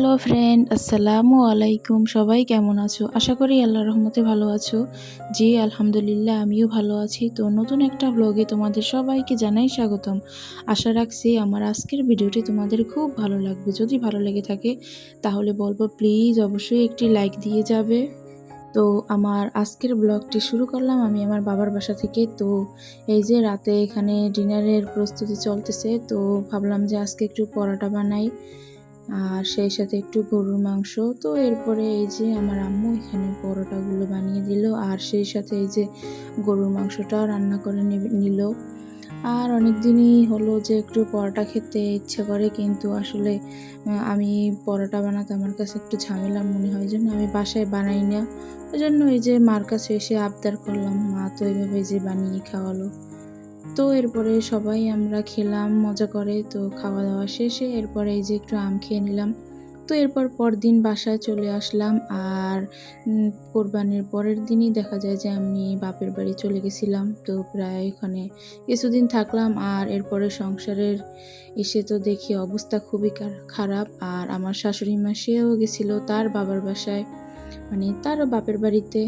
Hello friend, আসসালামু আলাইকুম। সবাই কেমন আছো? আশা করি আল্লাহর রহমতে ভালো আছো। জি, আলহামদুলিল্লাহ আমিও ভালো আছি। তো নতুন একটা ব্লগে তোমাদের সবাইকে জানাই স্বাগতম। আশা রাখছি আমার আজকের ভিডিওটি তোমাদের খুব ভালো লাগবে। যদি ভালো লেগে থাকে তাহলে বলবো প্লিজ অবশ্যই একটি লাইক দিয়ে যাবে। তো আমার আজকের ব্লগটি শুরু করলাম আমি আমার বাবার বাসা থেকে। তো এই যে রাতে এখানে ডিনারের প্রস্তুতি চলতেছে, তো ভাবলাম যে আজকে একটু পরোটা বানাই আর সেই সাথে একটু গরুর মাংস। তো এরপরে এই যে আমার আম্মু এখানে পরোটাগুলো বানিয়ে দিল আর সেই সাথে এই যে গরুর মাংসটাও রান্না করে নিল। আর অনেক দিনই হলো যে একটু পরোটা খেতে ইচ্ছে করে, কিন্তু আসলে আমি পরোটা বানাতে আমার কাছে একটু ঝামেলা মনে হয়, জন্য আমি বাসায় বানাই না। ওই জন্য এই যে মার কাছে এসে আবদার করলাম, মা তো এইভাবে যে বানিয়ে খাওয়ালো। তো এরপরে সবাই আমরা খেলাম মজা করে। তো খাওয়া দাওয়া শেষে এরপরে এই যে একটু আম খেয়ে নিলাম। তো এরপর পরদিন বাসায় চলে আসলাম। আর কোরবানির পরের দিনই দেখা যায় যে আমি বাপের বাড়ি চলে গেছিলাম। তো প্রায় ওখানে কিছুদিন থাকলাম। আর এরপরে সংসারের এসে তো দেখি অবস্থা খুবই খারাপ। আর আমার শাশুড়ি মা সেও গেছিলো তার বাবার বাসায়, মানে তার বাপের বাড়িতে।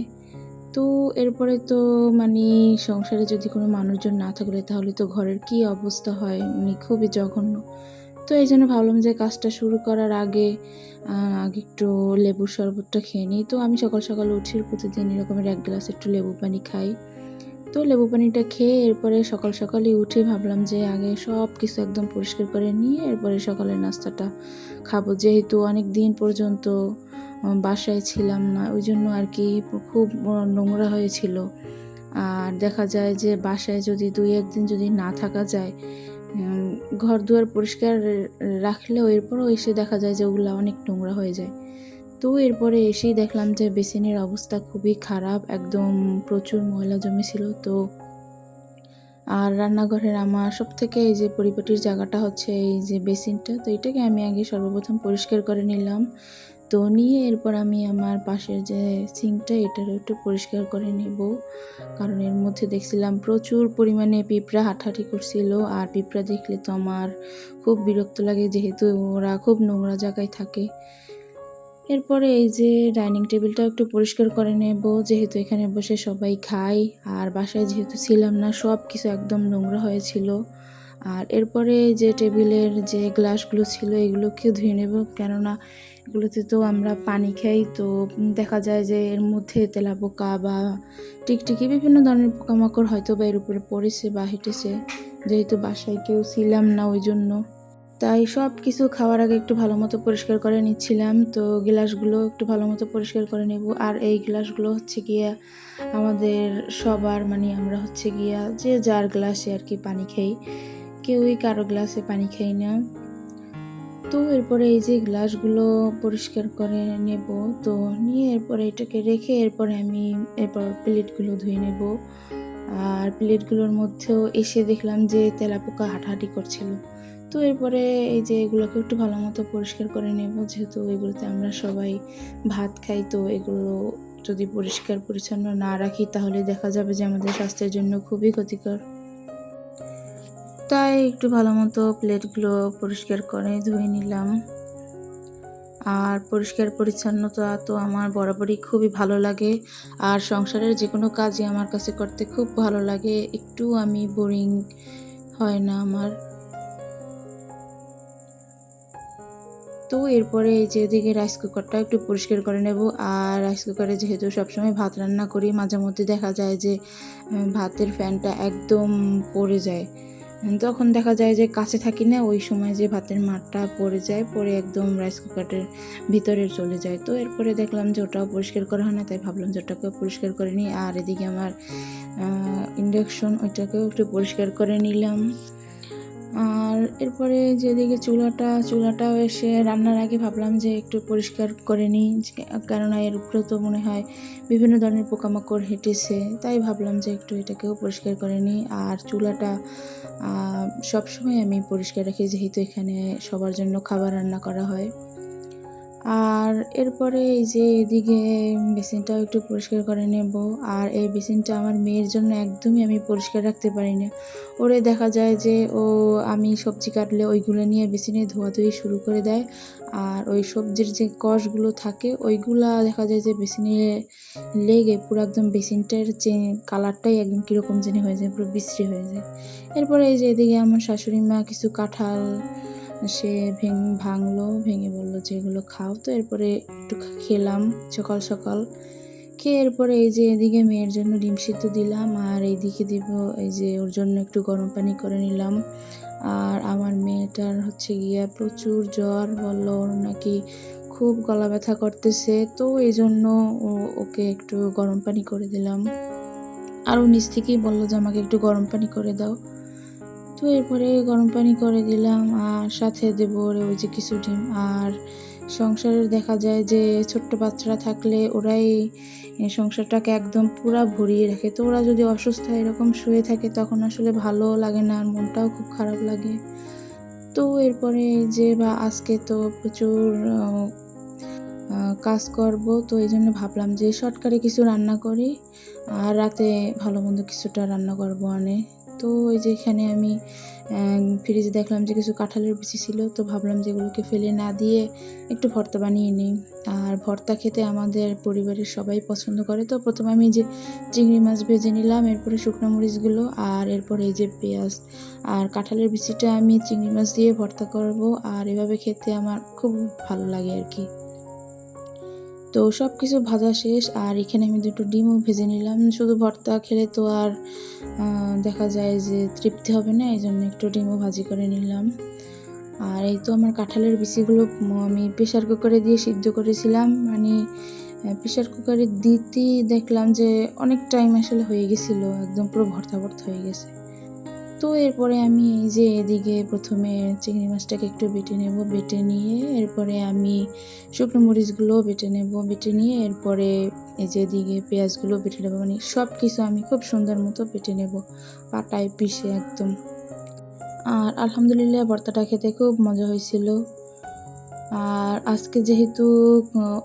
তো এরপরে তো মানে সংসারে যদি কোনো মানুষজন না থাকলে তাহলে তো ঘরের কি অবস্থা হয়, মানে খুবই জঘন্য। তো এই জন্য ভাবলাম যে কাজটা শুরু করার আগে আগে একটু লেবুর শরবতটা খেয়ে নিই। তো আমি সকাল সকাল উঠি প্রতিদিন এরকমের 1 গ্লাস একটু লেবু পানি খাই। তো লেবু পানিটা খেয়ে এরপরে সকাল সকালই উঠে ভাবলাম যে আগে সব কিছু একদম পরিষ্কার করে নিয়ে এরপরে সকালের নাস্তাটা খাবো, যেহেতু অনেক দিন পর্যন্ত বাসায় ছিলাম না, ওই জন্য আর কি খুব নোংরা হয়েছিল। আর দেখা যায় যে বাসায় যদি 2-1 দিন যদি না থাকা যায়, ঘর দুয়ার পরিষ্কার রাখলেও এরপরও এসে দেখা যায় যে ওগুলা অনেক নোংরা হয়ে যায়। তো এরপরে এসেই দেখলাম যে বেসিনের অবস্থা খুবই খারাপ, একদম প্রচুর ময়লা জমেছিল। তো আর রান্নাঘরের আমার সবথেকে এই যে পরিপাটির জায়গাটা হচ্ছে এই যে বেসিনটা, তো এটাকে আমি আগে সর্বপ্রথম পরিষ্কার করে নিলাম। তো নিয়ে এরপর আমি আমার পাশের যে সিঙ্কটা এটারও একটু পরিষ্কার করে নেব, কারণ এর মধ্যে দেখছিলাম প্রচুর পরিমাণে পিঁপড়া হাঁটাহাঁটি করছিল। আর পিঁপড়া দেখলে তো আমার খুব বিরক্ত লাগে, যেহেতু ওরা খুব নোংরা জায়গায় থাকে। এরপরে এই যে ডাইনিং টেবিলটাও একটু পরিষ্কার করে নেব, যেহেতু এখানে বসে সবাই খায়। আর বাসায় যেহেতু ছিলাম না, সব কিছু একদম নোংরা হয়েছিল। আর এরপরে যে টেবিলের যে গ্লাসগুলো ছিল এগুলোকেও ধুয়ে নেব, কেননা এগুলোতে তো আমরা পানি খাই। তো দেখা যায় যে এর মধ্যে তেলাপোকা বা টিকটিকি বিভিন্ন ধরনের পোকামাকড় হয়তো বা এর উপরে পড়েছে বা হেঁটেছে, যেহেতু বাসায় কেউ ছিলাম না ওই জন্য। তাই সব কিছু খাওয়ার আগে একটু ভালো মতো পরিষ্কার করে নিচ্ছিলাম। তো গ্লাসগুলো একটু ভালো মতো পরিষ্কার করে নেব। আর এই গ্লাসগুলো হচ্ছে গিয়া আমাদের সবার, মানে আমরা হচ্ছে গিয়া যে যার গ্লাসে আর কি পানি খাই, কেউই কারো গ্লাসে পানি খাই না। তো এরপরে এই যে গ্লাসগুলো পরিষ্কার করে নেব। তো নিয়ে এরপরে এটাকে রেখে এরপরে আমি এরপর প্লেটগুলো ধুয়ে নেব। আর প্লেটগুলোর মধ্যেও এসে দেখলাম যে তেলাপোকা হাঁটাহাঁটি করছিল। তো এরপরে এই যে এগুলোকে একটু ভালো মতো পরিষ্কার করে নেব, যেহেতু এগুলোতে আমরা সবাই ভাত খাই। তো এগুলো যদি পরিষ্কার পরিচ্ছন্ন না রাখি তাহলে দেখা যাবে যে আমাদের স্বাস্থ্যের জন্য খুবই ক্ষতিকর। তাই একটু ভালো মতো প্লেটগুলো পরিষ্কার করে ধুয়ে নিলাম। আর পরিষ্কার পরিচ্ছন্নতা তো আমার বরাবরই খুবই ভালো লাগে। আর সংসারের যে কোনো কাজই আমার কাছে করতে খুব ভালো লাগে, একটু আমি বোরিং হয় না আমার। তো এরপরে এই যে এদিকে রাইস কুকারটা একটু পরিষ্কার করে নেব। আর রাইস কুকারে যেহেতু সবসময় ভাত রান্না করি, মাঝে মধ্যে দেখা যায় যে ভাতের ফ্যানটা একদম পড়ে যায়। তখন দেখা যায় যে কাছে থাকি না, ওই সময় যে ভাতের মারটা পড়ে যায়, পড়ে একদম রাইস কুকারের ভিতরে চলে যায়। তো এরপরে দেখলাম যে ওটাও পরিষ্কার করা হয় না, তাই ভাবলাম যে ওটাকেও পরিষ্কার করে নিই। আর এদিকে আমার ইন্ডাকশন, ওইটাকেও একটু পরিষ্কার করে নিলাম। আর এরপরে যেদিকে চুলাটাও এসে রান্নার আগে ভাবলাম যে একটু পরিষ্কার করে নিই, কেননা এর উপরে তো মনে হয় বিভিন্ন ধরনের পোকামাকড় হেঁটেছে। তাই ভাবলাম যে একটু এটাকেও পরিষ্কার করে নিই। আর চুলাটা সবসময় আমি পরিষ্কার রাখি, যেহেতু এখানে সবার জন্য খাবার রান্না করা হয়। আর এরপরে এই যে এদিকে বেসিনটাও একটু পরিষ্কার করে নেব। আর এই বেসিনটা আমার মেয়ের জন্য একদমই আমি পরিষ্কার রাখতে পারি না। ওরে দেখা যায় যে আমি সবজি কাটলে ওইগুলো নিয়ে বেসিনে ধোয়াধুয়ি শুরু করে দেয়। আর ওই সবজির যে কষগুলো থাকে ওইগুলা দেখা যায় যে বেসিনে লেগে পুরো একদম বেসিনটার যে কালারটাই একদম কীরকম জানি হয়ে যায়, পুরো বিশ্রী হয়ে যায়। এরপরে এই যে এদিকে আমার শাশুড়ি মা কিছু কাঁঠাল সে ভাঙলো, ভেঙে বলল যে এগুলো খাও। তো এরপরে একটু খেলাম সকাল সকাল। খেয়ে এরপরে এই যে এদিকে মেয়ের জন্য ডিম সিদ্ধ দিলাম, আর এইদিকে দিব এই যে ওর জন্য একটু গরম পানি করে নিলাম। আর আমার মেয়েটার হচ্ছে গিয়া প্রচুর জ্বর, বলল ওর নাকি খুব গলা ব্যথা করতেছে, তো এই জন্য ওকে একটু গরম পানি করে দিলাম। আর ও নিজ থেকেই বলল যে আমাকে একটু গরম পানি করে দাও। তো এরপরে গরম পানি করে দিলাম, আর সাথে দেব ওরে ওই যে কিছু ডিম। আর সংসারের দেখা যায় যে ছোট্ট বাচ্চারা থাকলে ওরাই সংসারটাকে একদম পুরা ভরিয়ে রাখে। তো ওরা যদি অসুস্থ এরকম শুয়ে থাকে তখন আসলে ভালো লাগে না, আর মনটাও খুব খারাপ লাগে। তো এরপরে যে আজকে তো প্রচুর কাজ করব, তো এই জন্য ভাবলাম যে শর্টকাটে কিছু রান্না করি, আর রাতে ভালো মন্দ কিছুটা রান্না করবো আনে। তো ওই যে এখানে আমি ফ্রিজে দেখলাম যে কিছু কাঁঠালের বিচি ছিল, তো ভাবলাম যে এগুলোকে ফেলে না দিয়ে একটু ভর্তা বানিয়ে নিই। আর ভর্তা খেতে আমাদের পরিবারের সবাই পছন্দ করে। তো প্রথমে আমি যে চিংড়ি মাছ ভেজে নিলাম, এরপরে শুকনো মরিচগুলো, আর এরপরে এই যে পেঁয়াজ আর কাঁঠালের বিচিটা আমি চিংড়ি মাছ দিয়ে ভর্তা করব। আর এভাবে খেতে আমার খুব ভালো লাগে আর কি। তো সব কিছু ভাজা শেষ, আর এখানে আমি দুটো ডিমও ভেজে নিলাম। শুধু ভর্তা খেলে তো আর দেখা যায় যে তৃপ্তি হবে না, এই জন্য একটু ডিমও ভাজি করে নিলাম। আর এই তো আমার কাঁঠালের বিচিগুলো আমি প্রেশার কুকারে দিয়ে সিদ্ধ করেছিলাম, মানে প্রেশার কুকারে দিতেই দেখলাম যে অনেক টাইম আসলে হয়ে গেছিলো, একদম পুরো ভর্তা ভর্তা হয়ে গেছে। তো এরপরে আমি এই যে এদিকে প্রথমে চিংড়ি মাছটাকে একটু বেটে নেব, বেটে নিয়ে এরপরে আমি শুকনো মরিচগুলো বেটে নেব, বেটে নিয়ে এরপরে এই যে এদিকে পেঁয়াজগুলো বেটে নেব, মানে সব কিছু আমি খুব সুন্দর মতো বেটে নেব পাটায় পিষে একদম। আর আলহামদুলিল্লাহ ভর্তাটা খেতে খুব মজা হয়েছিল। আর আজকে যেহেতু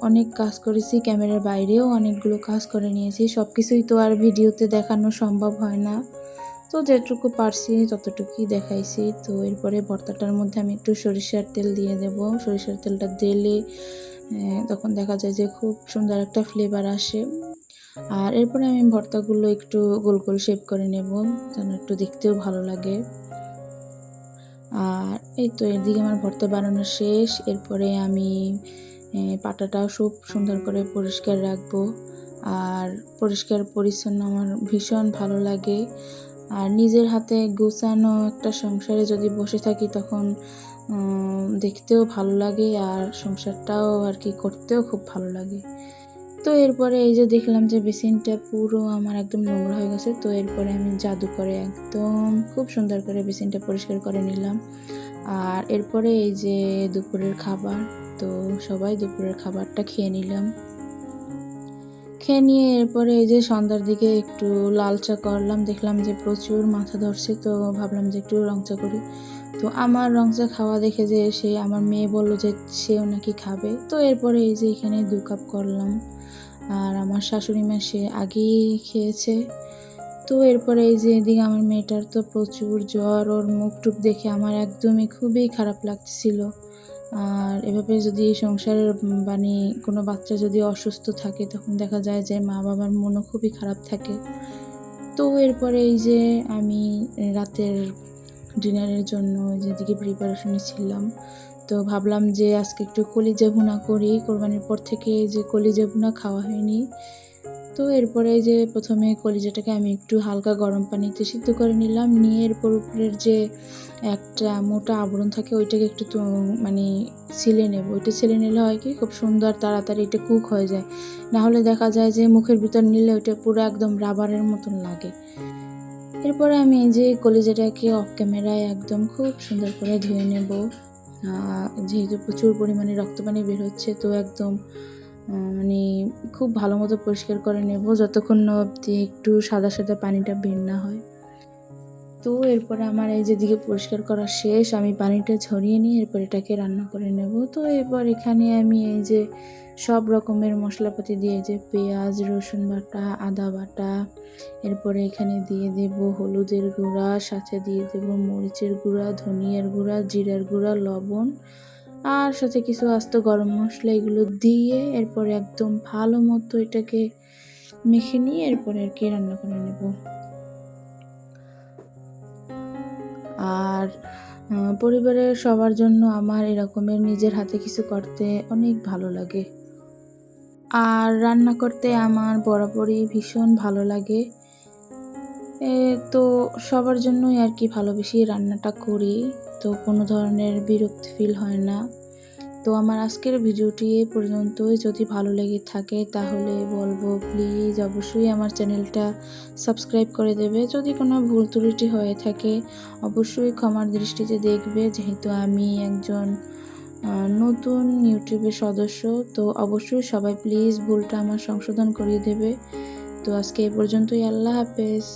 অনেক কাজ করেছি, ক্যামেরার বাইরেও অনেকগুলো কাজ করে নিয়েছি, সব কিছুই তো আর ভিডিওতে দেখানো সম্ভব হয় না। তো যেটুকু পারছি ততটুকুই দেখাইছি। তো এরপরে ভর্তাটার মধ্যে আমি একটু সরিষার তেল দিয়ে দেব। সরিষার তেলটা দিলে তখন দেখা যায় যে খুব সুন্দর একটা ফ্লেভার আসে। আর এরপরে আমি ভর্তাগুলো একটু গোল গোল শেপ করে নেব, যেন একটু দেখতেও ভালো লাগে। আর এই তো এদিকে আমার ভর্তা বানানো শেষ। এরপরে আমি পাটাটাও খুব সুন্দর করে পরিষ্কার রাখবো। আর পরিষ্কার পরিচ্ছন্ন আমার ভীষণ ভালো লাগে। আর নিজের হাতে গোছানো একটা সংসারে যদি বসে থাকি তখন দেখতেও ভালো লাগে, আর সংসারটাও আর কি করতেও খুব ভালো লাগে। তো এরপরে এই যে দেখলাম যে বেসিনটা পুরো আমার একদম নোংরা হয়ে গেছে, তো এরপরে আমি জাদু করে একদম খুব সুন্দর করে বেসিনটা পরিষ্কার করে নিলাম। আর এরপরে এই যে দুপুরের খাবার, তো সবাই দুপুরের খাবারটা খেয়ে নিলাম। খেয়ে নিয়ে এরপরে এই যে সন্ধ্যার দিকে একটু লাল চা করলাম, দেখলাম যে প্রচুর মাথা ধরছে, তো ভাবলাম যে একটু রং চা করি। তো আমার রং চা খাওয়া দেখে যে আমার মেয়ে বলল যে সেও নাকি খাবে, তো এরপরে এই যে এখানে 2 কাপ করলাম। আর আমার শাশুড়ি মা সে আগেই খেয়েছে। তো এরপরে এই যে এদিকে আমার মেয়েটার তো প্রচুর জ্বর, ওর মুখ-টুখ দেখে আমার একদমই খুবই খারাপ লাগছিল। আর এভাবে যদি সংসারের মানে কোনো বাচ্চা যদি অসুস্থ থাকে তখন দেখা যায় যে মা-বাবার মনও খুবই খারাপ থাকে। তো এরপরে এই যে আমি রাতের ডিনারের জন্য যেদিকে প্রিপারেশন নিচ্ছিলাম, তো ভাবলাম যে আজকে একটু কলিজা ভুনা করি। কোরবানির পর থেকে যে কলিজা ভুনা খাওয়া হয়নি। তো এরপরে যে প্রথমে কলিজাটাকে আমি একটু হালকা গরম পানিতে সিদ্ধ করে নিলাম, নিয়ে এরপর উপরের যে একটা মোটা আবরণ থাকে ওইটাকে একটু মানে ছিলে নেব। ওইটা ছিলে নিলে হয় কি খুব সুন্দর তাড়াতাড়ি এটা কুক হয়ে যায়। নাহলে দেখা যায় যে মুখের ভিতর নিলে ওইটা পুরো একদম রাবারের মতন লাগে। এরপরে আমি এই যে কলিজাটাকে অফ ক্যামেরায় একদম খুব সুন্দর করে ধুয়ে নেব। যেহেতু প্রচুর পরিমাণে রক্ত পানি বের হচ্ছে, তো একদম মানে খুব ভালো মতো পরিষ্কার করে নেব যতক্ষণ না অবধি একটু সাদা সাদা পানিটা বের না হয়। তো এরপরে আমার এই যেদিকে পরিষ্কার করা শেষ, আমি পানিটা ঝরিয়ে নিয়ে এরপর এটাকে রান্না করে নেব। তো এরপর এখানে আমি এই যে সব রকমের মশলাপাতি দিয়ে যে পেঁয়াজ, রসুন বাটা, আদা বাটা, এরপরে এখানে দিয়ে দেব হলুদের গুঁড়া, সাথে দিয়ে দেব মরিচের গুঁড়া, ধনিয়ার গুঁড়া, জিরার গুঁড়া, লবণ আর সাথে কিছু আস্ত গরম মশলা, এগুলো দিয়ে এরপরে একদম ভালো মতো এটাকে মেখে নিয়ে এরপরে আর কি রান্না করে নেব। আর পরিবারের সবার জন্য আমার এরকমের নিজের হাতে কিছু করতে অনেক ভালো লাগে। আর রান্না করতে আমার বরাবরই ভীষণ ভালো লাগে। তো সবার জন্যই আর কি ভালোবেসে রান্নাটা করি। তো কোনো ধরনের বিরক্তি ফিল হয় না। তো আমার আজকের ভিডিওটি এ পর্যন্তই। যদি ভালো লেগে থাকে তাহলে বলবো প্লিজ অবশ্যই আমার চ্যানেলটা সাবস্ক্রাইব করে দেবে। যদি কোনো ভুল ত্রুটি হয়ে থাকে অবশ্যই ক্ষমার দৃষ্টিতে দেখবে, যেহেতু আমি একজন নতুন ইউটিউবের সদস্য। তো অবশ্যই সবাই প্লিজ ভুলটা আমার সংশোধন করিয়ে দেবে। তো আজকে এ পর্যন্তই। আল্লাহ হাফেজ।